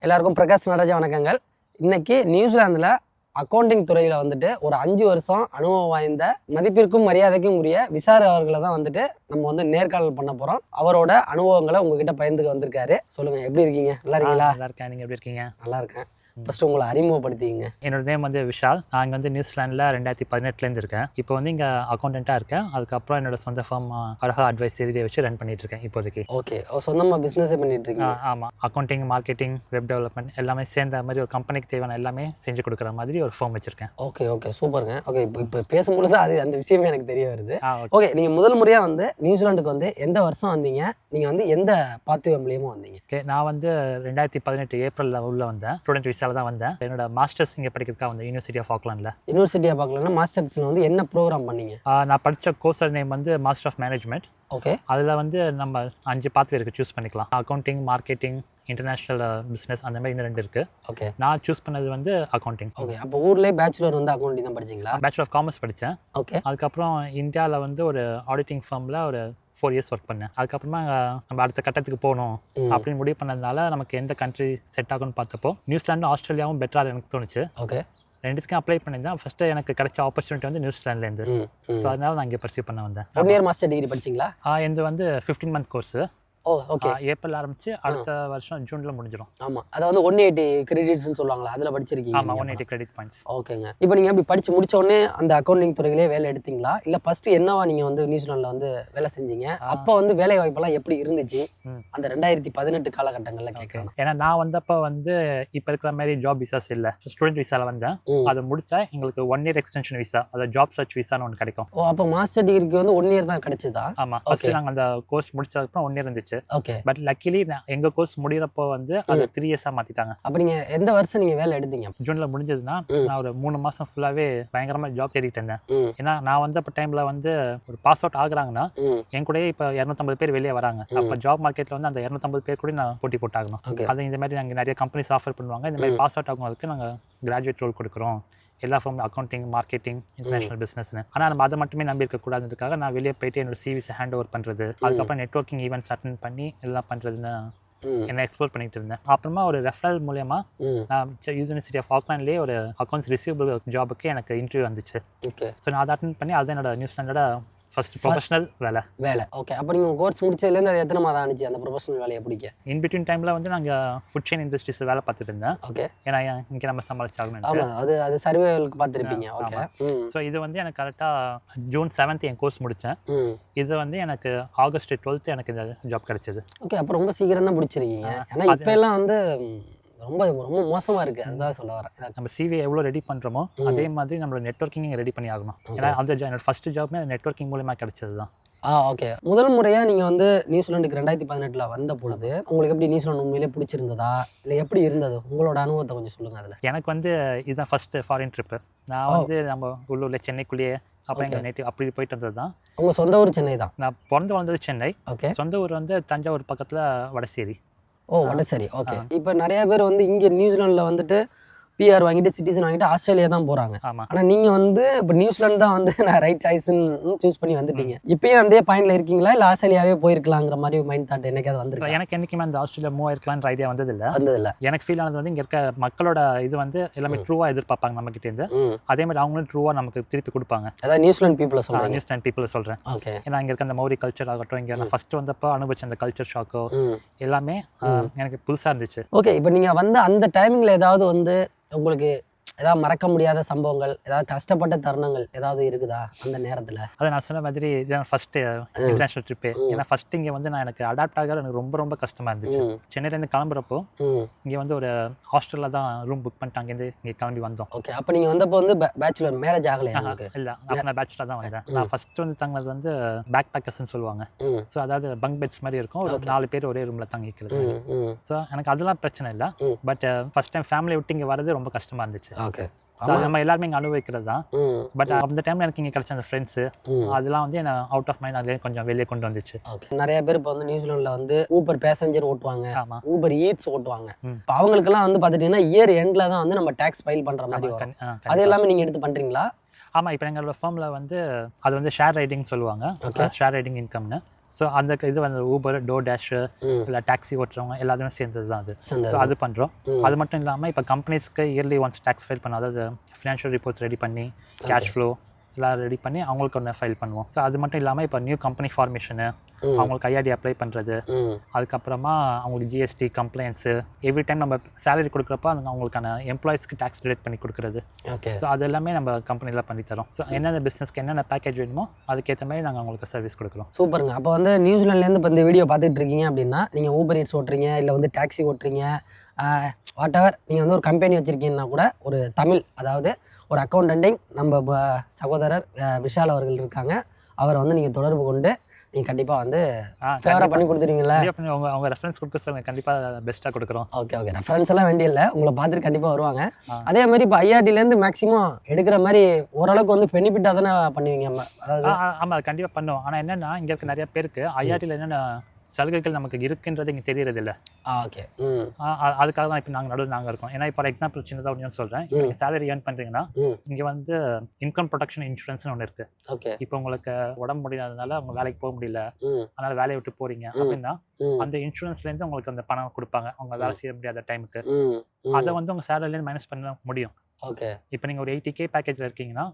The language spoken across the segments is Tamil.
எல்லாருக்கும் பிரகாஷ் நடராஜா வணக்கங்கள். இன்னைக்கு நியூசிலாந்தில் அக்கௌண்டிங் துறையில் வந்துட்டு ஒரு 5 வருஷம் அனுபவம் வாய்ந்த மதிப்பிற்கும் மரியாதைக்கும் உரிய விசார் அவர்களை தான் வந்துட்டு நம்ம வந்து நேர்காணல் பண்ண போகிறோம். அவரோட அனுபவங்களை உங்ககிட்ட பகிர்ந்துக்க வந்திருக்காரு. சொல்லுங்கள், எப்படி இருக்கீங்க? நல்லா இருக்கீங்களா? நல்லா இருக்கேன். நீங்கள் எப்படி இருக்கீங்க? நல்லா இருக்கேன். ஃபர்ஸ்ட் உங்களை அறிமுகப்படுத்திங்க. என்னோட நேம் வந்து விஷால். நான் இங்கே வந்து நியூசிலாண்டில் 2018 இருக்கேன். இப்போ வந்து இங்கே அக்கௌண்டண்ட்டாக இருக்கேன். அதுக்கப்புறம் என்னோட சொந்த ஃபார்ம் அரஹா அட்வைசரியை வச்சு ரன் பண்ணிட்டு இருக்கேன் இப்போதைக்கு. ஓகே, சொந்தமாக பிஸ்னஸே பண்ணிட்டு இருக்கீங்க? ஆமாம், அக்கௌண்டிங், மார்க்கெட்டிங், வெப் டெவலப்மெண்ட் எல்லாமே சேர்ந்த மாதிரி ஒரு கம்பெனிக்கு தேவையான எல்லாமே செஞ்சு கொடுக்குற மாதிரி ஒரு ஃபார்ம் வச்சிருக்கேன். ஓகே சூப்பருங்க. ஓகே, இப்போ பேசும்பொழுது அந்த விஷயமே எனக்கு தெரிய வருது. ஓகே, நீங்கள் முதல் முறையாக வந்து நியூசிலாண்டுக்கு வந்து எந்த வருஷம் வந்தீங்க? நீங்கள் வந்து எந்த பாத்வே மூலியமாக வந்தீங்க? ஓகே, நான் வந்து 2018 ஏப்ரலில் உள்ள வந்தேன். ஸ்டூடெண்ட் விசாவில் தான் வந்தேன். என்னோட மாஸ்டர்ஸ் இங்கே படிக்கிறதுக்காக வந்தேன் யூனிவர்சிட்டி ஆஃப் ஆக்லாண்டில். யூனிவர்சிட்டி ஆஃப் ஆக்லாண்டில் மாஸ்டர்ஸில் வந்து என்ன ப்ரோக்ராம் பண்ணீங்க? நான் படித்த கோர்ஸ் நேம் வந்து மாஸ்டர் ஆஃப் மேனேஜ்மெண்ட். ஓகே, அதில் வந்து நம்ம 5 பாத்வே இருக்குது, சூஸ் பண்ணிக்கலாம். அக்கௌண்டிங், மார்க்கெட்டிங், இன்டர்நேஷ்னல் பிஸ்னஸ், அந்த மாதிரி இன்னும் 2 இருக்குது. ஓகே, நான் சூஸ் பண்ணது வந்து அக்கௌண்டிங். ஓகே, அப்போ ஊர்லேயே பேச்சுலர் வந்து அக்கௌண்டிங் தான் படிச்சிங்களா? பேச்சுலர் ஆஃப் காமர்ஸ் படித்தேன். ஓகே, அதுக்கப்புறம் இந்தியாவில் வந்து ஒரு ஆடிட்டிங் ஃபார்மில் ஒரு 4 இயர்ஸ் ஒர்க் பண்ணேன். அதுக்கப்புறமா நம்ம அடுத்த கட்டத்துக்கு போகணும் அப்படின்னு முடிவு பண்ணதுனால நமக்கு எந்த கண்ட்ரி செட் ஆகும்னு பார்த்தப்போ நியூசிலாண்டும் ஆஸ்திரேலியாவும் பெட்டராக எனக்கு தோணுச்சு. ஓகே, 2த்துக்கும் அப்ளை பண்ணியிருந்தேன். ஃபஸ்ட்டு எனக்கு கிடைச்ச ஆப்பர்ச்சுனிட்டி வந்து நியூசிலாண்ட்லேருந்து. ஸோ அதனால நான் இங்கே பர்சியூ பண்ண வந்தேன். 1 இயர் மாஸ்டர் டிகிரி படிச்சிங்களா? இது வந்து 15 மந்த் கோர்ஸு. ஓகே, ஏப்ரல் ஆரம்பிச்சு அடுத்த வருஷம் ஜூனில் முடிஞ்சிடும். ஆமாம், அதாவது 180 கிரெடிட்ஸ்னு சொல்லுவாங்களா, அதில் படிச்சிருக்கீங்க? ஆமாம், 180 கிரெடிட் பாயிண்ட்ஸ். ஓகேங்க. இப்போ நீங்கள் அப்படி படித்து முடிச்ச உடனே அந்த அக்கௌண்டிங் துறையிலே வேலை எடுத்தீங்களா, இல்லை ஃபஸ்ட்டு என்னவா நீங்கள் வந்து நியூசிலாண்டில் வந்து வேலை செஞ்சீங்க? அப்போ வந்து வேலை வாய்ப்பெல்லாம் எப்படி இருந்துச்சு அந்த 2018 காலகட்டங்களில் கேட்குறேன். ஏன்னா நான் வந்தப்போ வந்து இப்போ இருக்கிற மாதிரி ஜாப் விசாஸ் இல்லை. ஸ்டூடெண்ட் விசாவில் வந்தேன். அதை முடிச்சா எங்களுக்கு 1 இயர் எக்ஸ்டென்ஷன் விசா, அதாவது ஜாப் சர்ச் விசான்னு ஒன்று கிடைக்கும். அப்போ மாஸ்டர் டிகிரிக்கு வந்து 1 இயர் தான் கிடைச்சதா? ஆமாம், ஃபஸ்ட்டு நாங்கள் அந்த கோர்ஸ் முடிச்சதுக்கப்புறம் 1 இயர் இருந்துச்சு. ஓகே, பட் லக்கிலி எங்கள் கோர்ஸ் முடிகிறப்போ வந்து அது 3 இயர்ஸாக மாற்றிட்டாங்க. அப்போ நீங்கள் எந்த வருஷம் நீங்கள் வேலை எடுத்தீங்க? ஜூனில் முடிஞ்சதுன்னா நான் ஒரு 3 மாதம் ஃபுல்லாகவே பயங்கரமாக ஜாப் தேடிட்டு இருந்தேன். ஏன்னா நான் வந்தப்போ டைமில் வந்து ஒரு பாஸ் அவுட் ஆகுறாங்கன்னா என் கூடயே இப்போ 250 பேர் வெளியே வராங்க. அப்போ ஜாப் மார்க்கெட்டில் வந்து அந்த 250 பேர் கூட நான் போட்டி போட்டாகணும். அது இந்த மாதிரி நாங்கள் நிறைய கம்பெனிஸ் ஆஃபர் பண்ணுவாங்க. இந்த மாதிரி பாஸ் அவுட் ஆகுறதுக்கு நாங்கள் கிராஜுவேட் ரோல் கொடுக்குறோம். எல்லா ஃபார்ம் அக்கௌண்டிங், மார்க்கெட்டிங், இன்டர்நேஷனல் பிஸ்னஸ்னு. ஆனால் நம்ம அதை மட்டுமே நம்பி இருக்கக்கூடாதுன்றதுக்காக நான் வெளியே போயிட்டு என்னோட சிவிஸை ஹேண்ட் ஓவர் பண்ணுறது, அதுக்கப்புறம் நெட்வொர்க்கிங் ஈவெண்ட்ஸ் அட்டெண்ட் பண்ணி எல்லாம் பண்ணுறதுன்னு என்ன எக்ஸ்ப்ளோர் பண்ணிட்டு இருந்தேன். அப்புறமா ஒரு ரெஃபரல் மூலமா நான் யூனிவர்சிட்டி ஆஃப் ஆக்லாண்ட்லேயே ஒரு அக்கௌண்ட்ஸ் ரிசீவபிள் ஜாபுக்கு எனக்கு இன்டர்வியூ வந்துச்சு. ஸோ நான் அதை அட்டெண்ட் பண்ணி அதுதான் என்னோட நியூசிலாண்டோட ஃபர்ஸ்ட் ப்ரொஃபஷனல் வேலை. ஓகே, அப்போ நீங்கள் கோர்ஸ் முடிச்சதுலேருந்து அது எத்தனை மாதம் ஆனிச்சு அந்த ப்ரொஃபஷனல் வேலையை பிடிக்க? இன் பிட்வீன் டைமில் வந்து நாங்கள் ஃபுட் செயின் இண்டஸ்ட்ரீஸ் வேலை பார்த்துட்டு இருந்தேன். ஓகே, ஏன்னா இங்கே நம்ம சமாளிச்சாகணும். ஆமாம், அது சர்வேலுக்கு பார்த்துருப்பீங்க. ஓகே, ஸோ இது வந்து எனக்கு கரெக்டாக ஜூன் 7 என் கோர்ஸ் முடித்தேன். இது வந்து எனக்கு ஆகஸ்ட் 12 எனக்கு இந்த ஜாப் கிடைச்சது. ஓகே, அப்போ ரொம்ப சீக்கிரம் தான் முடிச்சிருக்கீங்க. ஏன்னா இப்போ எல்லாம் வந்து ரொம்ப ரொம்ப மோசமாக இருக்குது, அதுதான் சொல்ல வரேன். நம்ம சிவி எவ்வளோ ரெடி பண்ணுறோமோ அதே மாதிரி நம்மளோட நெட்வொர்க்கிங் ரெடி பண்ணி ஆகணும். ஏன்னா அந்த என்னோட ஃபர்ஸ்ட் ஜாப்மே நெட்வொர்க்கிங் மூலமாக கிடைச்சது தான். ஓகே, முதல் முறையாக நீங்கள் வந்து நியூசிலாண்டுக்கு 2018 வந்த பொழுது உங்களுக்கு எப்படி நியூசிலாண்டு உண்மையிலே பிடிச்சிருந்ததா, இல்லை எப்படி இருந்தது? உங்களோட அனுபவத்தை கொஞ்சம் சொல்லுங்கள். அதில் எனக்கு வந்து இதுதான் ஃபஸ்ட்டு ஃபாரின் ட்ரிப்பு. நான் வந்து நம்ம உள்ளூரில் சென்னைக்குள்ளேயே அப்போ எங்கள் நேட்டிவ் அப்படி போயிட்டு வந்தது தான். உங்கள் சொந்த ஊர் சென்னை தான்? நான் பிறந்து வளர்ந்தது சென்னை. ஓகே, சொந்த ஊர் வந்து தஞ்சாவூர் பக்கத்தில் வடசேரி. வடசேரி. ஓகே, இப்போ நிறைய பேர் வந்து இங்கே நியூசிலாண்டில் வந்துட்டு பிஆர் வாங்கிட்டு சிட்டிசன் வாங்கிட்டு ஆஸ்திரேலியா தான் போகிறாங்க. ஆனால் நீங்கள் வந்து இப்போ நியூசிலாந்து தான் வந்து நான் ரைட் சாய்ஸ்ன்னு சூஸ் பண்ணி வந்துட்டீங்க. இப்பயும் அதே பாயிண்ட்ல இருக்கீங்களா, இல்லை ஆஸ்திரேலியாவே போயிருக்கலாங்கிற மாதிரி மைண்ட் தாட் என்னைக்காவது வந்துருக்கு? எனக்கு என்றைக்குமே அந்த ஆஸ்திரேலியா மூவ் ஆயிருக்கலான்ற ஐடியா வந்ததில்லை. எனக்கு ஃபீல் ஆனது வந்து இங்கே இருக்க மக்களோட இது வந்து எல்லாமே ட்ரூவாக எதிர்பார்ப்பாங்க நம்மகிட்டேருந்து. அதே மாதிரி அவங்களும் ட்ரூவாக நமக்கு திருப்பி கொடுப்பாங்க. அதாவது நியூசிலாந்து பீப்புளை சொல்கிறேன். நியூசிலாந்து பீப்புளை சொல்கிறேன். ஓகே, ஏன்னா இங்கே இருக்க அந்த மௌரி கல்ச்சர் ஆகட்டும், இங்கே நான் ஃபர்ஸ்ட் வந்தப்போ அனுபவிச்ச அந்த கல்ச்சர் ஷாக்கோ எல்லாமே எனக்கு புதுசாக இருந்துச்சு. ஓகே, இப்போ நீங்கள் வந்து அந்த டைமிங்கில் ஏதாவது வந்து உங்களுக்கு ஏதாவது மறக்க முடியாத சம்பவங்கள், ஏதாவது கஷ்டப்பட்ட தருணங்கள் ஏதாவது இருக்குதா அந்த நேரத்தில்? அதை நான் சொன்ன மாதிரி இதுதான் ஃபஸ்ட்டு இன்டர்நேஷனல் ட்ரிப்பு. ஏன்னா ஃபஸ்ட்டு இங்கே வந்து நான் எனக்கு அடாப்ட் ஆக எனக்கு ரொம்ப ரொம்ப கஷ்டமாக இருந்துச்சு. சென்னையிலேருந்து கிளம்புறப்போ இங்கே வந்து ஒரு ஹாஸ்டலில் தான் ரூம் புக் பண்ணிட்டு அங்கேருந்து இங்கே கிளம்பி வந்தோம். ஓகே, அப்போ நீங்கள் வந்தப்போ வந்து பேச்சுலர் மேரேஜ் ஆகலையா? இல்லை, அப்போ நான் பேச்சுலர் தான் வந்தேன். நான் ஃபஸ்ட்டு வந்து தங்கினது வந்து பேக் பேக்கர்ஸ்ன்னு சொல்லுவாங்க. ஸோ அதாவது பங்க் பெட்ஸ் மாதிரி இருக்கும், ஒரு 4 பேர் ஒரே ரூமில் தங்கிக்கிறது. ஸோ எனக்கு அதெல்லாம் பிரச்சனை இல்லை. பட் ஃபஸ்ட் டைம் ஃபேமிலி விட்டு இங்கே வரது ரொம்ப கஷ்டமாக இருந்துச்சு. ஓகே, நம்ம எல்லாருமே இங்கே அனுபவிக்கிறது தான். பட் அந்த டைம்ல எனக்கு இங்கே கிடைச்ச அந்த ஃப்ரெண்ட்ஸு அதெல்லாம் வந்து என்ன அவுட் ஆஃப் மைண்ட் அதுலேயே கொஞ்சம் வெளியே கொண்டு வந்துச்சு. நிறைய பேர் இப்போ வந்து நியூசிலாண்டில் வந்து ஊபர் பேசஞ்சர் ஓட்டுவாங்க, ஊபர் ஈட்ஸ் ஓட்டுவாங்க. இப்போ அவங்களுக்கெல்லாம் வந்து பார்த்துட்டீங்கன்னா இயர் எண்டில் தான் வந்து நம்ம டேக்ஸ் ஃபைல் பண்ணுற மாதிரி வரும். அது எல்லாமே நீங்கள் எடுத்து பண்ணுறீங்களா? ஆமாம், இப்போ எங்களோட ஃபார்மில் வந்து அது வந்து ஷேர் ரைடிங் சொல்லுவாங்க. ஷேர் ரைடிங் இன்கம்னு ஸோ அந்த இது வந்து ஊபர், டோர்டேஷ் இல்லை டாக்ஸி ஓட்டுறவங்க எல்லாருமே சேர்ந்தது தான் அது. ஸோ அது பண்ணுறோம். அது மட்டும் இல்லாமல் இப்போ கம்பெனிஸ்க்கு இயர்லி ஒன்ஸ் டேக்ஸ் ஃபைல் பண்ணோம், அதாவது ஃபினான்ஷியல் ரிப்போர்ட்ஸ் ரெடி பண்ணி கேஷ் ஃப்ளோ எல்லாம் ரெடி பண்ணி அவங்களுக்கு ஒன்று ஃபைல் பண்ணுவோம். ஸோ அது மட்டும் இல்லாமல் இப்போ நியூ கம்பெனி ஃபார்மேஷனு, அவங்களுக்கு ஐஆர்டி அப்ளை பண்ணுறது, அதுக்கப்புறமா அவங்களுக்கு ஜிஎஸ்டி கம்ப்ளைண்ட்ஸு, எவ்ரி டைம் நம்ம சேலரி கொடுக்குறப்ப அவங்களுக்கான எம்ப்ளாயிஸ்க்கு டேக்ஸ் டிடெக்ட் பண்ணி கொடுக்குறது. ஓகே. ஸோ அது எல்லாமே நம்ம கம்பெனியில் பண்ணித்தரோம். ஸோ என்னென்ன பிஸ்னஸ்க்கு என்னென்ன பேக்கேஜ் வேணுமோ அதுக்கேற்ற மாதிரி நாங்கள் அவங்களுக்கு சர்வீஸ் கொடுக்குறோம். சூப்பருங்க. அப்போ வந்து நியூசிலாண்ட்லேருந்து இப்போ இந்த வீடியோ பார்த்துட்டு இருக்கீங்க அப்படின்னா, நீங்கள் ஊபர் ஈட்ஸ் ஓட்டுறீங்க, இல்லை வந்து டாக்ஸி ஓட்டுறீங்க, வாட் எவர் நீங்கள் வந்து ஒரு கம்பெனி வச்சுருக்கீங்கன்னா கூட ஒரு தமிழ், அதாவது ஒரு அக்கௌண்டன்டிங் நம்ம சகோதரர் விஷால் அவர்கள் இருக்காங்க. அவரை வந்து நீங்கள் தொடர்பு கொண்டு நீங்கள் கண்டிப்பாக வந்து ஃபேவராக பண்ணி கொடுத்துருவீங்களா? அவங்க ரெஃபரன்ஸ் கொடுத்து சொல்லுங்கள், கண்டிப்பாக பெஸ்ட்டாக கொடுக்குறோம். ஓகே. ரெஃபரன்ஸ் எல்லாம் வேண்டிய இல்லை, உங்களை பார்த்துட்டு கண்டிப்பாக வருவாங்க. அதே மாதிரி இப்போ ஐஆர்டிலேருந்து மேக்ஸிமம் எடுக்கிற மாதிரி ஓரளவுக்கு வந்து பெனிஃபிட்டாக தானே பண்ணுவீங்க? அதாவது ஆமாம், கண்டிப்பாக பண்ணுவோம். ஆனால் என்னென்னா இங்கே இருக்க நிறைய பேருக்கு ஐஆர்டியில் என்னென்ன சலுகைகள் நமக்கு இருக்குன்றது இங்கே தெரியறது இல்லை. ஓகே. அதுக்காக தான் இப்போ நாங்கள் இருக்கோம். ஏன்னா இப்போ ஃபார் எக்ஸாம்பிள் சின்னதாக ஒன்று சொல்கிறேன். இப்போ நீங்கள் சேலரி ஏர்ன் பண்ணுறீங்கன்னா இங்கே வந்து இன்கம் ப்ரொடெக்ஷன் இன்சூரன்ஸ்னு ஒன்று இருக்குது. ஓகே. இப்போ உங்களுக்கு உடம்பு முடியாதனால அவங்க வேலைக்கு போக முடியல, அதனால வேலையை விட்டு போறீங்க அப்படின்னா அந்த இன்சூரன்ஸ்லேருந்து உங்களுக்கு அந்த பணம் கொடுப்பாங்க அவங்க வேலை செய்ய முடியாத டைமுக்கு. அதை வந்து உங்கள் சேலரிலேருந்து மைனஸ் பண்ண முடியும். ஓகே. இப்போ நீங்கள் ஒரு 80K பேக்கேஜில் இருக்கீங்கன்னா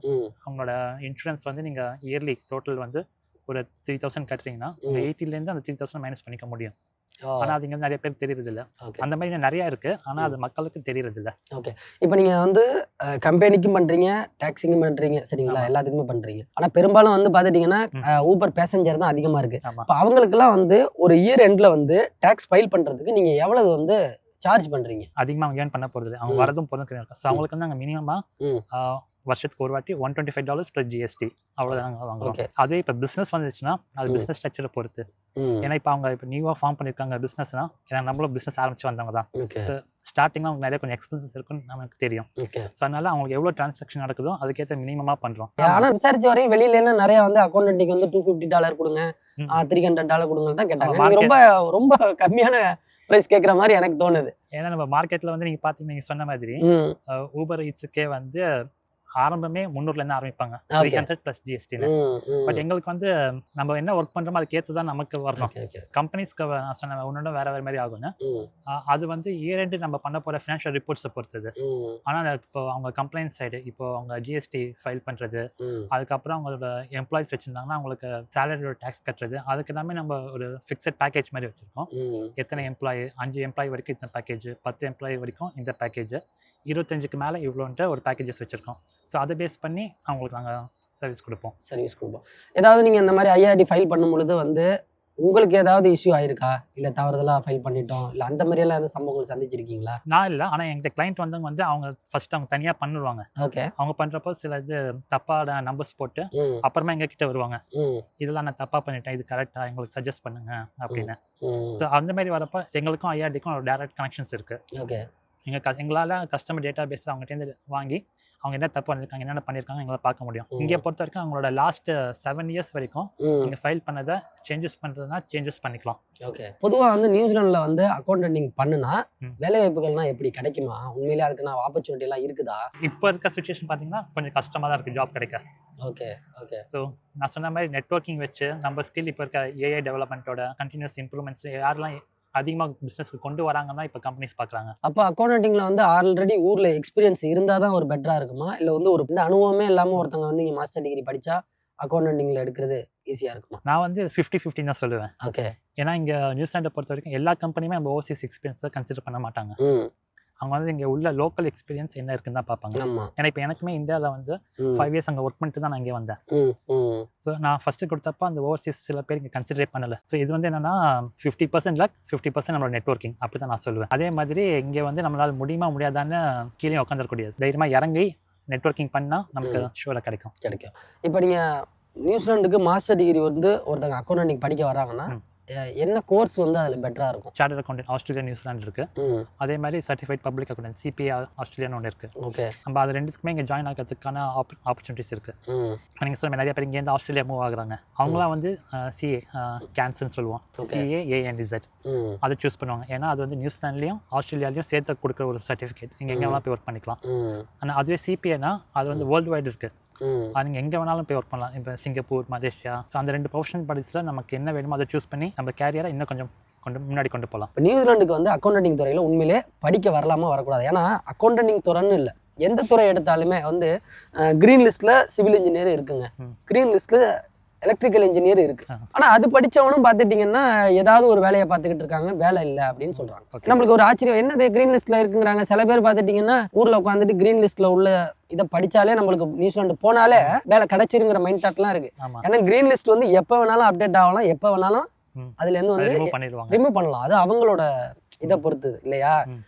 அவங்களோட இன்சூரன்ஸ் வந்து நீங்கள் இயர்லி டோட்டல் வந்து ஒரு 3000 கட்டுறீங்கன்னா 80லேருந்து அந்த 3000 மைனஸ் பண்ணிக்க முடியும். ஆனால் அது இங்கே நிறைய பேர் தெரியறது இல்லை. அந்த மாதிரி நிறையா இருக்கு, ஆனால் அது மக்களுக்கு தெரியறது இல்லை. ஓகே. இப்போ நீங்கள் வந்து கம்பெனிக்கும் பண்ணுறீங்க, டாக்ஸிங்கும் பண்ணுறீங்க, சரிங்களா? எல்லாத்துக்குமே பண்ணுறீங்க. ஆனால் பெரும்பாலும் வந்து பார்த்துட்டிங்கன்னா ஊபர் பேசஞ்சர் தான் அதிகமாக இருக்கு. இப்போ அவங்களுக்குலாம் வந்து ஒரு இயர் எண்டில் வந்து டேக்ஸ் ஃபைல் பண்ணுறதுக்கு நீங்கள் எவ்வளவு வந்து சார்ஜ் பண்ணுறீங்க? அதிகமாக அவங்க ஏர்ன் பண்ண போகிறது அவங்க வரதும் போகிறதும் இருக்கும். ஸோ அவங்களுக்கு வந்து நாங்கள் மினிமமாக வருஷத்துக்கு ஒரு வாட்டி $125 + GST அவ்வளோதான் நாங்கள் வாங்குவோம். அதே இப்போ பிஸ்னஸ் வந்துச்சுன்னா அது பிஸ்னஸ் ஸ்ட்ரக்சரை பொறுத்து. ஏன்னா இப்போ அவங்க இப்போ நியூவாக ஃபார்ம் பண்ணியிருக்காங்க பிஸ்னஸ்னா, ஏன்னா நம்மளும் பிஸ்னஸ் ஆரம்பிச்சு வந்தவங்க தான். ஸோ ஸ்டார்டிங்காக அவங்க நிறைய கொஞ்சம் எக்ஸ்பென்சஸ் இருக்குன்னு நமக்கு தெரியும். ஸோ அதனால அவங்களுக்கு எவ்வளோ டிரான்சாக்ஷன் நடக்குதோ அதுக்கேற்ற மினிமமாக பண்ணுறோம். ஆனால் விசாரிச்ச வரையும் வெளியில நிறைய வந்து அக்கௌண்டன்ட்டுக்கு வந்து $250 கொடுங்க, $300 கொடுங்க தான் கேட்டாங்க. ரொம்ப ரொம்ப கம்மியான பிரைஸ் கேட்குற மாதிரி எனக்கு தோணுது. ஏன்னா நம்ம மார்க்கெட்டில் வந்து நீங்கள் பார்த்தீங்கன்னா நீங்கள் சொன்ன மாதிரி ஊபர் ஈட்ஸுக்கே வந்து ஆரம்பமே 300லேருந்து ஆரம்பிப்பாங்க, 300 + GST. பட் எங்களுக்கு வந்து நம்ம என்ன ஒர்க் பண்ணுறோமோ அதுக்கேற்று தான் நமக்கு வரணும். கம்பெனிஸ்க்கு நான் சொன்ன ஒன்னொன்று வேறு மாதிரி ஆகுங்க. அது வந்து இயர் எண்டு நம்ம பண்ண போகிற ஃபினான்ஷியல் ரிப்போர்ட்ஸை பொறுத்தது. ஆனால் இப்போ அவங்க கம்ப்ளைண்ட் சைடு, இப்போ அவங்க GST ஃபைல் பண்ணுறது, அதுக்கப்புறம் அவங்களோட எம்ப்ளாயிஸ் வச்சுருந்தாங்கன்னா அவங்களுக்கு சேலரியோட டேக்ஸ் கட்டுறது, அதுக்கு எல்லாமே நம்ம ஒரு ஃபிக்ஸட் பேக்கேஜ் மாதிரி வச்சுருக்கோம். எத்தனை எம்ப்ளாயி, 5 எம்ப்ளாயி வரைக்கும் இந்த பேக்கேஜ், 10 எம்ப்ளாயி வரைக்கும் இந்த பேக்கேஜ், 25க்கு மேலே இவ்வளோன்ட்டு ஒரு பேக்கேஜஸ் வச்சுருக்கோம். ஸோ அதை பேஸ் பண்ணி அவங்களுக்கு நாங்கள் சர்வீஸ் கொடுப்போம். ஏதாவது நீங்கள் இந்த மாதிரி ஐஆர்டி ஃபைல் பண்ணும் பொழுது வந்து உங்களுக்கு ஏதாவது இஷ்யூ ஆயிருக்கா? இல்லை தவறுதலாக ஃபைல் பண்ணிட்டோம், இல்லை அந்த மாதிரியெல்லாம் எதாவது சம்பவங்கள் சந்திச்சிருக்கீங்களா? நான் இல்லை, ஆனால் எங்கிட்ட கிளைண்ட் வந்தவங்க வந்து அவங்க ஃபர்ஸ்ட் அவங்க தனியாக பண்ணிடுவாங்க. ஓகே. அவங்க பண்ணுறப்போ சில இது தப்பான நம்பர்ஸ் போட்டு அப்புறமா எங்ககிட்ட வருவாங்க, இதெல்லாம் நான் தப்பாக பண்ணிட்டேன், இது கரெக்டாக எங்களுக்கு சஜஸ்ட் பண்ணுங்க அப்படின்னு. ஸோ அந்த மாதிரி வரப்போ எங்களுக்கும் ஐஆர்டிக்கும் ஒரு டைரக்ட் கனெக்ஷன்ஸ் இருக்குது. ஓகே. எங்களால் கஸ்டமர் டேட்டா பேஸ் அவங்ககிட்ட வாங்கி அவங்க என்ன தப்பு பண்ணியிருக்காங்க, என்னென்ன பண்ணியிருக்காங்க எங்களை பார்க்க முடியும். இங்கே பொறுத்த வரைக்கும் அவங்களோட லாஸ்ட் 7 இயர்ஸ் வரைக்கும் நீங்கள் ஃபைல் பண்ணதை சேஞ்சஸ் பண்ணுறதுனா சேஞ்சஸ் பண்ணிக்கலாம். ஓகே. பொதுவாக வந்து நியூசிலாண்டில் வந்து அக்கௌண்டன்டிங் பண்ணுனா வேலை வாய்ப்புகள்லாம் எப்படி கிடைக்குமா? உண்மையிலே அதுக்கு நான் ஆப்பர்ச்சுனிட்டி எல்லாம் இருக்குதா? இப்போ இருக்க சுச்சுவேஷன் பார்த்தீங்கன்னா கொஞ்சம் கஷ்டமாக தான் இருக்குது ஜாப் கிடைக்க. ஓகே. ஸோ நான் சொன்ன மாதிரி நெட்வொர்க்கிங் வச்சு நம்ம ஸ்கில் இப்போ இருக்க ஏஐ டெவலப்மெண்ட்டோட கண்டினியூஸ் இம்ப்ரூவ்மெண்ட்ஸ் யாரெல்லாம் அதிகமாக பிஸ்னஸ்க்கு கொண்டு வராங்கன்னா இப்போ கம்பெனிஸ் பார்க்குறாங்க. அப்போ அக்கௌண்டன்டிங்கில் வந்து ஆல்ரெடி ஊரில் எக்ஸ்பீரியன்ஸ் இருந்தால் தான் ஒரு பெட்டராக இருக்குமா? இல்லை வந்து ஒரு இந்த அனுபவமே இல்லாமல் ஒருத்தவங்க வந்து இங்கே மாஸ்டர் டிகிரி படித்தா அக்கௌண்டன்டிங்கில் எடுக்கிறது ஈஸியாக இருக்குமா? நான் வந்து 50-50 தான் சொல்லுவேன். ஓகே. ஏன்னா இங்கே நியூசிலாண்டை பொறுத்த வரைக்கும் எல்லா கம்பெனியுமே நம்ம ஓவர்சீஸ் எக்ஸ்பீரியன்ஸை கன்சிடர் பண்ண மாட்டாங்க. அவங்க வந்து இங்கே உள்ள லோக்கல் எக்ஸ்பீரியன்ஸ் என்ன இருக்குன்னு தான் பார்ப்பாங்க. ஏன்னா இப்போ எனக்குமே இந்தியாவில் வந்து 5 இயர்ஸ் அங்கே ஒர்க் பண்ணிட்டு தான் நான் இங்கே வந்தேன். ஸோ நான் ஃபஸ்ட்டு கொடுத்தப்போ அந்த ஓவர்சீஸ் சில பேர் இங்கே கன்சிடரே பண்ணலை. ஸோ இது வந்து என்னன்னா 50% லக், 50% நம்மளோட நெட்வொர்க்கிங், அப்படி தான் நான் சொல்லுவேன். அதே மாதிரி இங்கே வந்து நம்மளால் முடியாதான்னு கீழே உட்காந்துருக்கக்கூடியது, தைரியமாக இறங்கி நெட்வொர்க்கிங் பண்ணால் நமக்கு ஷூராக கிடைக்கும். இப்போ நீங்கள் நியூசிலாண்டுக்கு மாஸ்டர் டிகிரி வந்து ஒருத்தங்க அக்கௌண்டன்டிங் படிக்க வராங்கன்னா என்ன கோர்ஸ் வந்து அதில் பெட்டராக இருக்கும்? சார்ட்டர்ட் அக்கௌண்டன்ட் ஆஸ்திரேலியா, நியூசிலாந்து இருக்குது. அதே மாதிரி சர்டிஃபைட் பப்ளிக் அக்கௌண்டன்ட் CPA ஆஸ்திரேலியான்னு ஒன்று இருக்குது. ஓகே. நம்ம அது ரெண்டுக்குமே இங்கே ஜாயின் ஆகிறதுக்கான ஆப்பர்ச்சுனிட்டிஸ் இருக்குது. நீங்கள் சொல்ல நிறைய பேர் இங்கேருந்து ஆஸ்திரேலியா மூவ் ஆகுறாங்க. அவங்களாம் வந்து CA கேன்சர்னு சொல்லுவோம், CAANZ அதை சூஸ் பண்ணுவாங்க. ஏன்னா அது வந்து நியூசிலாண்ட்லேயும் ஆஸ்திரேலியாலையும் சேர்த்து கொடுக்குற ஒரு சர்டிஃபிகேட். நீங்கள் எங்கெல்லாம் போய் ஒர்க் பண்ணிக்கலாம். ஆனால் அதுவே CPAனா அது வந்து வேர்ல்டு வைடு இருக்குது. அது நீங்கள் எங்கே வேணாலும் போய் ஒர்க் பண்ணலாம். இப்போ சிங்கப்பூர், மலேசியா. ஸோ அந்த 2 ப்ரொஃபஷனல் படிஸில் நமக்கு என்ன வேணுமோ அதை சூஸ் பண்ணி நம்ம கேரியரை இன்னும் கொஞ்சம் முன்னாடி கொண்டு போகலாம். இப்போ நியூசிலாந்துக்கு வந்து அக்கௌண்டன்டிங் துறையில் உண்மையிலே படிக்க வரலாமா வரக்கூடாது? ஏன்னா அக்கௌண்டன்டிங் துறைன்னு இல்லை, எந்த துறை எடுத்தாலுமே வந்து க்ரீன் லிஸ்ட்டில் சிவில் இன்ஜினியர் இருக்குங்க, க்ரீன் லிஸ்ட்டில் எலக்ட்ரிக்கல் இன்ஜினியர் இருக்கு. ஆனால் அது படித்தவனும் பார்த்துட்டிங்கன்னா ஏதாவது ஒரு வேலையை பார்த்துக்கிட்டு இருக்காங்க, வேலை இல்லை அப்படின்னு சொல்கிறாங்க. நம்மளுக்கு ஒரு ஆச்சரியம், என்னது க்ரீன் லிஸ்ட்டில் இருக்குங்கிறாங்க. சில பேர் பார்த்துட்டிங்கன்னா ஊரில் உட்காந்துட்டு க்ரீன் லிஸ்ட்டில் உள்ள இதை படித்தாலே நம்மளுக்கு நியூசிலாந்து போனாலே வேலை கிடைச்சிருங்கிற மைண்ட் தாட்லாம் இருக்குது. ஏன்னா க்ரீன் லிஸ்ட் வந்து எப்போ வேணாலும் அப்டேட் ஆகலாம், எப்போ வேணாலும் அதுலேருந்து வந்து ரிமூவ் பண்ணலாம். அது அவங்களோட இதை பொறுத்தது இல்லையா?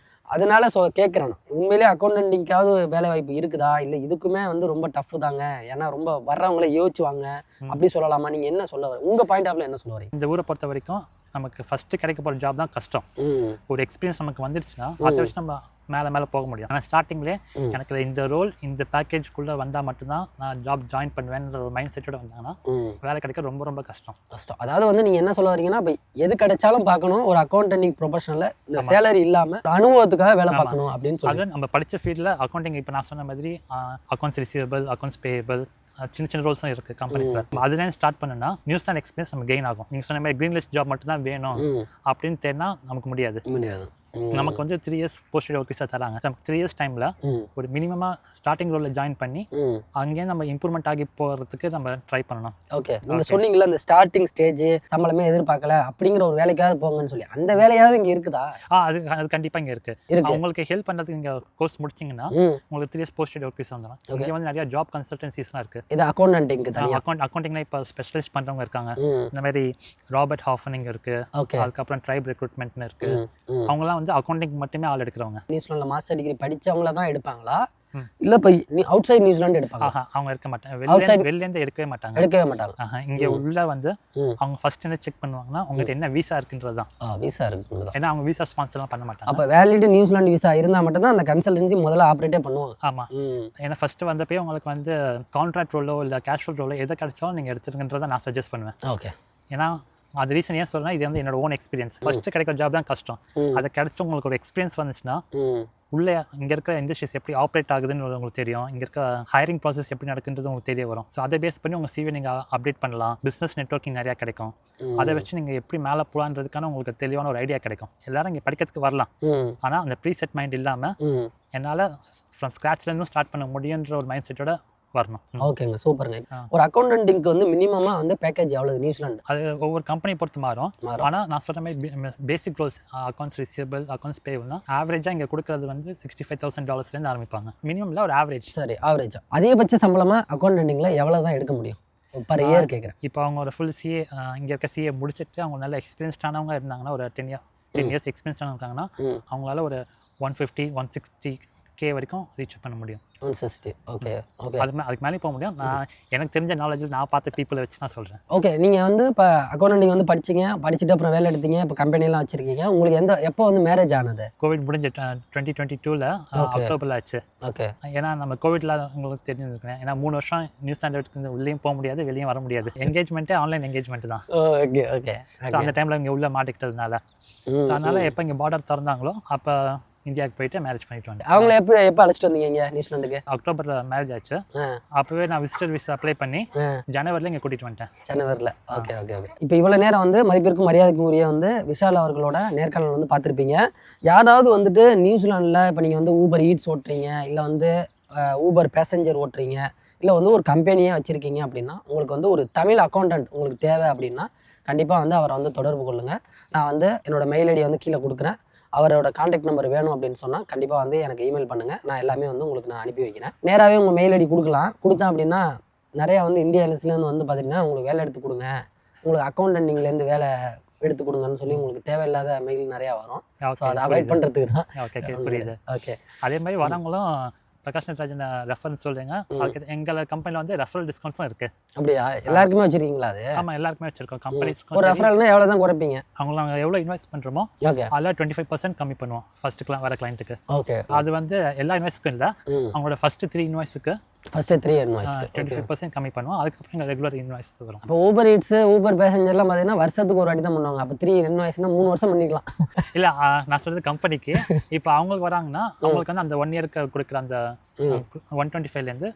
அதனால கேட்குறேன், உண்மையிலேயே அக்கௌண்டன்டிங்காவது வேலை வாய்ப்பு இருக்குதா, இல்லை இதுக்குமே வந்து ரொம்ப டஃப் தாங்க, ஏன்னா ரொம்ப வர்றவங்களே யோசிச்சுவாங்க அப்படி சொல்லலாமா? நீங்கள் என்ன சொல்ல வர, உங்கள் பாயிண்ட் ஆஃப்ல என்ன சொல்ல வரீங்க? இந்த ஊரை பொறுத்த வரைக்கும் நமக்கு ஃபஸ்ட்டு கிடைக்க போகிற ஜாப் தான் கஷ்டம். ஒரு எக்ஸ்பீரியன்ஸ் நமக்கு வந்துடுச்சுன்னா அதை வச்சு நம்ம மேலே போக முடியும். ஆனால் ஸ்டார்டிங்லேயே எனக்கு இந்த ரோல் இந்த பேக்கேஜ்குள்ளே வந்தால் மட்டும்தான் நான் ஜாப் ஜாயின் பண்ணுவேன்ற ஒரு மைண்ட் செட்டோட வந்தாங்கன்னா வேலை கிடைக்க ரொம்ப ரொம்ப கஷ்டம். அதாவது வந்து நீங்கள் என்ன சொல்ல வரீங்கன்னா, இப்போ எது கிடைச்சாலும் பார்க்கணும், ஒரு அக்கௌண்டன்டிங் ப்ரொஃபஷனில் இந்த சேலரி இல்லாமல் அனுபவத்துக்காக வேலை பார்க்கணும் அப்படின்னு சொல்லி. அது நம்ம படித்த ஃபீல்டில் அக்கௌண்டிங், இப்போ நான் சொன்ன மாதிரி அக்கௌண்ட்ஸ் ரிசீவபிள், அக்கௌண்ட்ஸ் பேயபிள், சின்ன ரோல்ஸும் இருக்குது கம்பெனிஸில். அதுலேயும் ஸ்டார்ட் பண்ணுன்னா நியூசிலாந்து எக்ஸ்பீரியன்ஸ் நம்ம கெயின் ஆகும். நீங்கள் சொன்ன மாதிரி க்ரீன் லிஸ்ட் ஜாப் மட்டும் தான் வேணும் அப்படின்னு தேடினா நமக்கு முடியாது. நமக்கு வந்து 3 years போஸ்ட் ஒர்க் விசா தராங்க. நமக்கு 3 years டைமில் ஒரு மினிமமாக ஸ்டார்டிங் ரோலில் ஜாயின் பண்ணி அங்கேயே நம்ம இம்ப்ரூவ்மெண்ட் ஆகி போகிறதுக்கு நம்ம ட்ரை பண்ணணும். ஓகே, நீங்கள் சொன்னீங்களா அந்த ஸ்டார்டிங் ஸ்டேஜ் சம்பளமே எதிர்பார்க்கல அப்படிங்கிற ஒரு வேலைக்காவது போங்கன்னு சொல்லி, அந்த வேலையாவது இங்கே இருக்குதா? அது கண்டிப்பாக இங்கே இருக்குது. உங்களுக்கு ஹெல்ப் பண்ணுறதுக்கு இங்கே கோர்ஸ் முடிச்சிங்கன்னா உங்களுக்கு 3 years போஸ்ட் ஒர்க் விசா வந்துடும். இங்கே வந்து நிறைய ஜாப் கன்சல்டன்சிஸ்லாம் இருக்குது. இது அக்கௌண்டன்டிங்க்கு தனியாக அக்கௌண்டிங்னா இப்போ ஸ்பெஷலிஸ்ட் பண்ணுறவங்க இருக்காங்க. இந்த மாதிரி ராபர்ட் ஹாஃபனிங் இருக்குது, அதுக்கப்புறம் ட்ரைப் ரெக்ரூட்மெண்ட்னு இருக்குது. அவங்களாம் வந்து அக்கௌண்டிங் மட்டுமே ஆள் எடுக்கிறவங்க. நியூசிலாண்டில் மாஸ்டர் டிகிரி படித்தவங்கள தான் எடுப்பாங்களா, இல்லை இப்போ அவுட் சைட் நியூசிலாந்து எடுப்பாங்க? அவங்க எடுக்க மாட்டாங்க, வெளிலேருந்து எடுக்கவே மாட்டாங்க. இங்கே உள்ள வந்து அவங்க ஃபர்ஸ்ட் என்ன செக் பண்ணுவாங்கன்னா உங்கள்கிட்ட என்ன வீசா இருக்குன்றது தான். வீசா இருக்குன்றது, ஏன்னா அவங்க வீசா ஸ்பான்சர்லாம் பண்ண மாட்டாங்க. அப்போ வேலிட் நியூசிலாந்து வீசா இருந்தால் மட்டும் தான் அந்த கன்சல்டன்சி முதல்ல ஆப்ரேட்டே பண்ணுவாங்க. ஆமாம், ஏன்னா ஃபர்ஸ்ட் வந்தப்போ உங்களுக்கு வந்து கான்ட்ராக்ட் ரோலோ இல்லை கேஷுவல் ரோலோ எதை கிடைச்சாலும் நீங்கள் எடுத்துருங்கன்றதை நான் சஜஸ்ட் பண்ணுவேன். ஓகே, ஏன்னா அது ரீசன் ஏன் சொல்றேன்னா, இது வந்து என்னோட ஓன் எக்ஸ்பீரியன்ஸ். ஃபர்ஸ்ட் கிடைக்கிற ஜாப் தான் கஷ்டம். அதை கிடைச்சி உங்களுக்கு ஒரு எக்ஸ்பீரியன்ஸ் வந்துச்சுன்னா உள்ளே இங்கே இருக்கிற இண்டஸ்ட்ரீஸ் எப்படி ஆப்ரேட் ஆகுதுன்னு உங்களுக்கு தெரியும், இங்கே இருக்க ஹைரிங் ப்ராசஸ் எப்படி நடக்குன்றது உங்களுக்கு தெரிய வரும். ஸோ அதை பேஸ் பண்ணி உங்கள் சிவி நீங்கள் அப்டேட் பண்ணலாம். பிஸ்னஸ் நெட்வொர்க்கிங் நிறையா கிடைக்கும். அதை வச்சு நீங்கள் எப்படி மேலே போகலான்றதுக்கான உங்களுக்கு தெளிவான ஒரு ஐடியா கிடைக்கும். எல்லாரும் இங்கே படிக்கிறதுக்கு வரலாம், ஆனால் அந்த ப்ரீசெட் மைண்ட் இல்லாமல் என்னால் ஃப்ரம் ஸ்க்ராட்ச்லேருந்தும் ஸ்டார்ட் பண்ண முடியுன்ற ஒரு மைண்ட் செட்டோட வரணும். ஓகேங்க, சூப்பருங்க. ஒரு அக்கௌண்டன்டிங்க்கு வந்து மினிமமாக வந்து பேக்கேஜ் எவ்வளவு நியூசிலாந்து? அது ஒவ்வொரு கம்பெனி பொறுத்து மாறும். ஆனால் நான் சொல்கிற மாதிரி பேசிக் ரோல்ஸ் அக்கௌண்ட்ஸ் ரிசீவபிள், அக்கௌண்ட்ஸ் பேபிள்னா ஆவரேஜாக இங்கே கொடுக்குறது வந்து $65,000 ஆரம்பிப்பாங்க. மினிமம்ல ஒரு ஆவரேஜ். சரி, ஆவரேஜா அதிகபட்ச சம்பளமாக அக்கௌண்டன்டிங்கில் எவ்வளோ தான் எடுக்க முடியும் பர் இயர் கேட்குறேன்? இப்போ அவங்க ஒரு ஃபுல் சிஏ இங்கே இருக்க சிஏ முடிச்சுட்டு அவங்க நல்ல எக்ஸ்பீரியன்ஸ்டானவங்க இருந்தாங்கன்னா, ஒரு 10 years எக்ஸ்பீரியன்ஸ்டானவங்க இருக்காங்கன்னா அவங்களால ஒரு 150-160K வரைக்கும் ரீச் பண்ண முடியும். 160. ஓகே, அதுக்கு மேலே போக முடியும். நான் எனக்கு தெரிஞ்ச நாலேஜில் நான் பார்த்த பீப்புளை வச்சு நான் சொல்கிறேன். ஓகே, நீங்கள் வந்து இப்போ அக்கௌண்டன்டிங் வந்து படிச்சுட்டு அப்புறம் வேலை எடுத்தீங்க, இப்போ கம்பெனிலாம் வச்சுருக்கீங்க. உங்களுக்கு எப்போ வந்து மேரேஜ் ஆனது? கோவிட் முடிஞ்ச 2022 அக்டோபரில் ஆச்சு. ஓகே, ஏன்னா நம்ம கோவிட்ல உங்களுக்கு தெரிஞ்சுருக்கேன். ஏன்னா 3 வருஷம் நியூசிலாந்து உள்ளேயும் போக முடியாது, வெளியும் வர முடியாது. என்கேஜ்மெண்ட்டே ஆன்லைன் என்கேஜ்மெண்ட் தான். ஓகே. ஸோ அந்த டைமில் இங்கே உள்ள மாட்டிக்கிட்டதுனால, அதனால எப்போ இங்கே பார்டர் திறந்தாங்களோ அப்போ இந்தியாவுக்கு போயிட்டு மேரேஜ் பண்ணிட்டு வந்தேன். அவங்கள எப்போ அழைச்சிட்டு வந்தீங்க இங்கே நியூசிலாந்துக்கு? அக்டோபரில் மேரேஜ் ஆச்சு. அப்போவே நான் விசிட்டர் விசா அப்ளை பண்ணி ஜனவரியில் இங்கே கூட்டிகிட்டு வந்துட்டேன். ஜனவரியில். ஓகே. இப்போ இவ்வளோ நேரம் வந்து மதிப்பிற்கும் மரியாதைக்கும் உரிய வந்து விஷால் அவர்களோட நேர்காணல் வந்து பார்த்துருப்பீங்க. யாராவது வந்துட்டு நியூசிலாண்டில் இப்போ நீங்கள் வந்து ஊபர் ஈட்ஸ் ஓட்டுறீங்க, இல்லை வந்து ஊபர் பேசஞ்சர் ஓட்டுறீங்க, இல்லை வந்து ஒரு கம்பெனியே வச்சுருக்கீங்க அப்படின்னா, உங்களுக்கு வந்து ஒரு தமிழ் அக்கௌண்டன்ட் உங்களுக்கு தேவை அப்படின்னா கண்டிப்பாக வந்து அவரை வந்து தொடர்பு கொள்ளுங்கள். நான் வந்து என்னோடய மெயில் ஐடி வந்து கீழே கொடுக்குறேன். அவரோட கான்டாக்ட் நம்பர் வேணும் அப்படின்னு சொன்னால் கண்டிப்பாக வந்து எனக்கு இமெயில் பண்ணுங்கள். நான் எல்லாமே வந்து உங்களுக்கு நான் அனுப்பி வைக்கிறேன். நேராகவே உங்கள் மெயில் ஐடி கொடுத்தேன் அப்படின்னா நிறையா வந்து இந்தியா எல்எஸ்லேருந்து வந்து பார்த்தீங்கன்னா உங்களுக்கு வேலை எடுத்து கொடுங்க, உங்களுக்கு அக்கௌண்டன்டிங்லேருந்து வேலை எடுத்து கொடுங்கன்னு சொல்லி உங்களுக்கு தேவையில்லாத மெயில் நிறையா வரும். ஸோ அதை அவாய்ட் பண்ணுறதுக்கு தான். ஓகே, புரியுது. ஓகே, அதே மாதிரி வரவங்களும் பிரகாஷ் நட்ராஜன் ரெஃபரன்ஸ் சொல்றீங்க. அதுக்கு எங்க கம்பெனில வந்து ரெஃபரல் டிஸ்கவுண்ட்ஸும் இருக்கு. அப்படியா? எல்லாருக்குமே வச்சிருக்கீங்களா அது? ஆமா, எல்லாருக்குமே வச்சிருக்கோம். கம்பெனி ஒரு ரெஃபரல்னா எவ்வளவு தான் குறைப்பீங்க? அவங்க நாங்கள் எவ்வளோ இன்வெஸ்ட் பண்றோமோ அதில் 25% கம்மி பண்ணுவோம் ஃபர்ஸ்ட் வர கிளைண்ட்டுக்கு. ஓகே, அது வந்து எல்லா இன்வெஸ்ட்க்கும் இல்லை, அவங்களோட ஃபர்ஸ்ட் 3 இன்வாய்ஸுக்கு ஃபர்ஸ்ட் 3 இன்வாய்ஸ். 25% கம்மி பண்ணுவோம். அதுக்கப்புறம் எங்கள் ரெகுலர் இன்வாய்ஸ் வரும். அப்போ ஊபர் ஈட்ஸ் ஊபர் பேசஞ்சர்லாம் பார்த்தீங்கன்னா வருஷத்துக்கு ஒரு வாட்டி தான் பண்ணுவாங்க. அப்போ 3 இன்வாய்ஸ்னா 3 வருஷம் பண்ணிக்கலாம். இல்லை நான் சொல்றது கம்பெனிக்கு. இப்போ அவங்களுக்கு வராங்கன்னா அவங்களுக்கு வந்து அந்த 1 இயருக்கு கொடுக்குற அந்த 125லேருந்து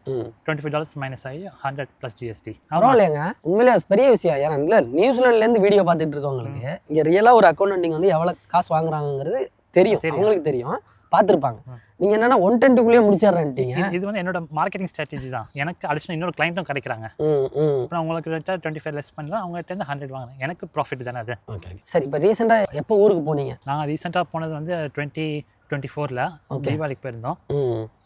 $25 மைனஸ் ஆகி 100+ GST. பரவாயில்லையாங்க, உண்மையிலே அது பெரிய விஷயம். ஏன்னா இல்லை நியூசிலாண்ட்லேருந்து வீடியோ பார்த்துட்டு இருக்கவங்களுக்கு இங்கே ரியலாக ஒரு அக்கௌண்ட் வந்து எவ்வளோ காசு வாங்குறாங்கிறது தெரியும், அவங்களுக்கு தெரியும், பார்த்துருப்பாங்க. நீங்கள் என்னன்னா 120க்குள்ளேயே முடிச்சிடறேன்ட்டீங்க. இது வந்து என்னோட மார்க்கெட்டிங் ஸ்ட்ராட்டஜி தான். எனக்கு அடிஷனல் இன்னொரு கிளைண்ட்டும் கிடைக்கிறாங்க. அப்புறம் அவங்களுக்கு 25 லெஸ் பண்ணலாம், அவங்ககிட்ட 100 வாங்கினேன். எனக்கு ப்ராஃபிட் தானே அது. ஓகே சரி. இப்போ ரீசெண்டாக எப்போ ஊருக்கு போனீங்க? நாங்கள் ரீசெண்டாக போனது வந்து 2024 தீபாவளிக்கு போயிருந்தோம்.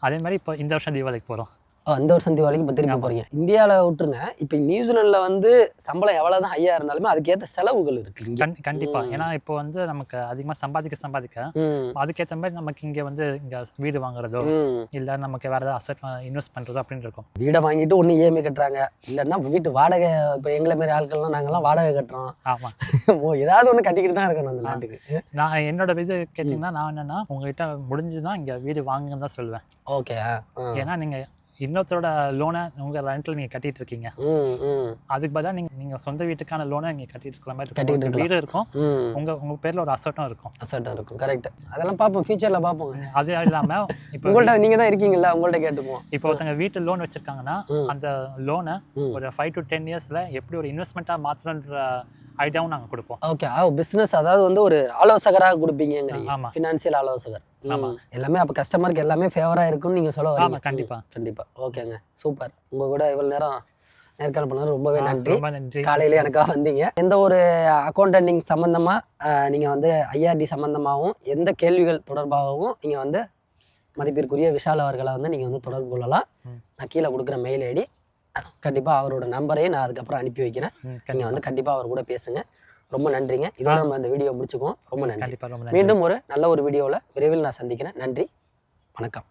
அதே மாதிரி இப்போ இந்த வருஷம் தீபாவளிக்கு போகிறோம். அந்த வருஷம் தீபாவளிக்கு இப்போ திரும்பி போகிறீங்க. இந்தியாவில் விட்டுருங்க, இப்போ நியூசிலாண்டில் வந்து சம்பளம் எவ்வளோ தான் ஹையாக இருந்தாலுமே அதுக்கேற்ற செலவுகள் இருக்குது. கண்டிப்பாக. ஏன்னா இப்போ வந்து நமக்கு அதிகமாக சம்பாதிக்க அதுக்கேற்ற மாதிரி நமக்கு இங்கே வந்து இங்கே வீடு வாங்குறதோ இல்லை நமக்கு வேறு ஏதாவது அசெட் இன்வெஸ்ட் பண்ணுறதோ அப்படின்னு இருக்கும். வீடை வாங்கிட்டு ஒன்று இஎம்ஐ கட்டுறாங்க, இல்லைன்னா வீட்டு வாடகை. இப்போ எங்களை மாரி ஆட்கள்லாம் நாங்கள்லாம் வாடகை கட்டுறோம். ஆமாம், ஏதாவது ஒன்று கட்டிக்கிட்டு தான் இருக்கணும் அந்த நாட்டுக்கு. நான் என்னோட இது கேட்டிங்கன்னா நான் என்னென்னா உங்கள்கிட்ட முடிஞ்சுதான் இங்கே வீடு வாங்குங்கன்னு தான் சொல்லுவேன். ஓகே. ஏன்னா நீங்கள் இன்னொருத்தரோட லோனை உங்கள் ரெண்டில் நீங்கள் கட்டிட்டு இருக்கீங்க. அதுக்கு பதிலாக நீங்கள் சொந்த வீட்டுக்கான லோனை நீங்கள் கட்டிட்டு இருக்கிற மாதிரி வீடு இருக்கும். உங்கள் பேரில் ஒரு அசட்டும் இருக்கும். கரெக்ட். அதெல்லாம் பார்ப்போம், ஃபியூச்சரில் பார்ப்போம். அது இல்லாமல் இப்போ உங்கள்கிட்ட நீங்கள் தான் இருக்கீங்களா, உங்கள்கிட்ட கேட்டுப்போம். இப்போ ஒருத்தங்க வீட்டு லோன் வச்சுருக்காங்கன்னா அந்த லோனை ஒரு 5 to 10 இயர்ஸில் எப்படி ஒரு இன்வெஸ்ட்மெண்ட்டாக மாற்றணுன்ற ஐடியாவும் நாங்கள் கொடுப்போம். ஓகே. பிஸ்னஸ் அதாவது வந்து ஒரு ஆலோசகராக கொடுப்பீங்க. ஆமாம், ஃபினான்சியல் ஆலோசகர். ஆமாம். எல்லாமே அப்போ கஸ்டமருக்கு எல்லாமே ஃபேவராக இருக்கும்னு நீங்கள் சொல்ல வரீங்க. கண்டிப்பாக. ஓகேங்க, சூப்பர். உங்கள் கூட இவ்வளோ நேரம் நேர்காணல் பண்ணது ரொம்பவே நன்றி. ரொம்ப நன்றி. காலையில எனக்காக வந்தீங்க. எந்த ஒரு அக்கௌண்டன்டிங் சம்மந்தமாக நீங்கள் வந்து ஐஆர்டி சம்மந்தமாகவும் எந்த கேள்விகள் தொடர்பாகவும் நீங்கள் வந்து மதிப்பிற்குரிய விஷால் அவர்களை வந்து நீங்கள் வந்து தொடர்பு கொள்ளலாம். நான் கீழே கொடுக்குற மெயில் ஐடி, கண்டிப்பாக அவரோட நம்பரையும் நான் அதுக்கப்புறம் அனுப்பி வைக்கிறேன். நீங்கள் வந்து கண்டிப்பாக அவர் கூட பேசுங்க. ரொம்ப நன்றிங்க. இதோட நம்ம இந்த வீடியோ முடிச்சுக்குவோம். ரொம்ப நன்றி. மீண்டும் ஒரு நல்ல ஒரு வீடியோவில் விரைவில் நான் சந்திக்கிறேன். நன்றி, வணக்கம்.